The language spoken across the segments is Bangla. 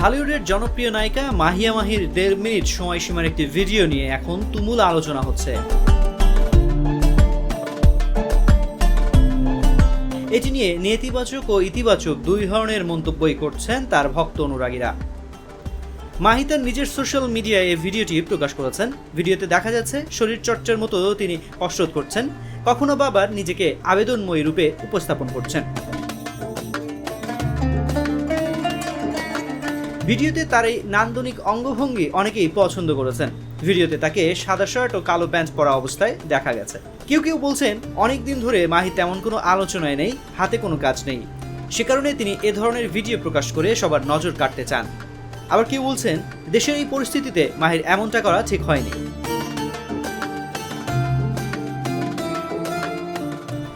ঢালিউডের জনপ্রিয় নায়িকা মাহিয়া মাহির ১.৫ মিনিট সময়সীমার একটি ভিডিও নিয়ে এখন তুমুল আলোচনা হচ্ছে। এটি নিয়ে নেতিবাচক ও ইতিবাচক দুই ধরনের মন্তব্যই করছেন তার ভক্ত অনুরাগীরা। মাহি তার নিজের সোশ্যাল মিডিয়ায় এই ভিডিওটি প্রকাশ করেছেন। ভিডিওতে দেখা যাচ্ছে শরীরচর্চার মতো তিনি কসরত করছেন, কখনো বা আবার নিজেকে আবেদনময়ী রূপে উপস্থাপন করছেন। ভিডিওতে তার এই নান্দনিক অঙ্গভঙ্গি অনেকেই পছন্দ করেছেন। ভিডিওতে তাকে সাদা শার্ট ও কালো প্যান্ট পরা অবস্থায় দেখা গেছে। কেউ কেউ বলছেন অনেকদিন ধরে মাহি তেমন কোনো আলোচনায় নেই, হাতে কোনো কাজ নেই, সে কারণে তিনি এ ধরনের ভিডিও প্রকাশ করে সবার নজর কাটতে চান। আবার কেউ বলছেন দেশের এই পরিস্থিতিতে মাহির এমনটা করা ঠিক হয়নি।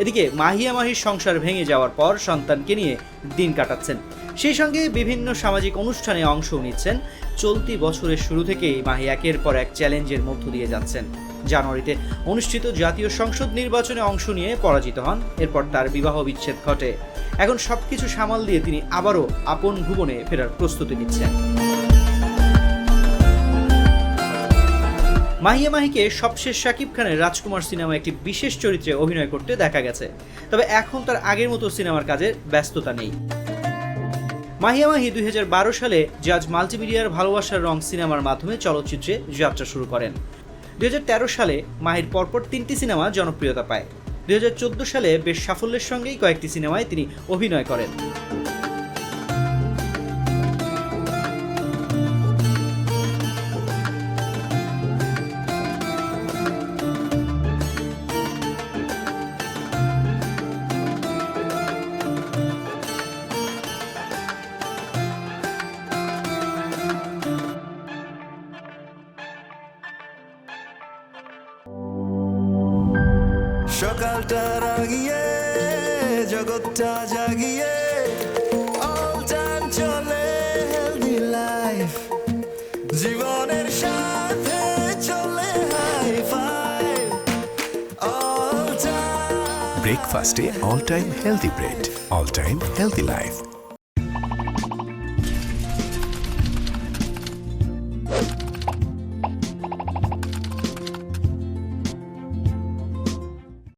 এদিকে মাহিয়া মাহির সংসার ভেঙে যাওয়ার পর সন্তানকে নিয়ে দিন কাটাচ্ছেন, সেই সঙ্গে বিভিন্ন সামাজিক অনুষ্ঠানে অংশ নিচ্ছেন। চলতি বছরের শুরু থেকেই মাহি একের পর এক চ্যালেঞ্জের মধ্য দিয়ে যাচ্ছেন। জানুয়ারিতে অনুষ্ঠিত জাতীয় সংসদ নির্বাচনে অংশ নিয়ে পরাজিত হন, এরপর তার বিবাহ বিচ্ছেদ ঘটে। এখন সবকিছু সামাল দিয়ে তিনি আবারও আপন ভুবনে ফেরার প্রস্তুতি নিচ্ছেন। মাহিয়া মাহিকে সবশেষ শাকিব খানের রাজকুমার সিনেমায় একটি বিশেষ চরিত্রে অভিনয় করতে দেখা গেছে, তবে এখন তার আগের মতো সিনেমার কাজে ব্যস্ততা নেই। মাহিয়া মাহি ২০১২ সালে জাজ মাল্টিমিডিয়ার ভালোবাসার রং সিনেমার মাধ্যমে চলচ্চিত্রে যাত্রা শুরু করেন। ২০১৩ সালে মাহির পরপর ৩টি সিনেমা জনপ্রিয়তা পায়। ২০১৪ সালে বেশ সাফল্যের সঙ্গেই কয়েকটি সিনেমায় তিনি অভিনয় করেন। সকালটা রাগিয়ে জগৎটা জাগিয়ে অল টাইম চলে হেলদি লাইফ, জীবনের সাথে চলে হাই ফাইভ অল টাইম। ব্রেকফাস্টে all time healthy bread, all time healthy life.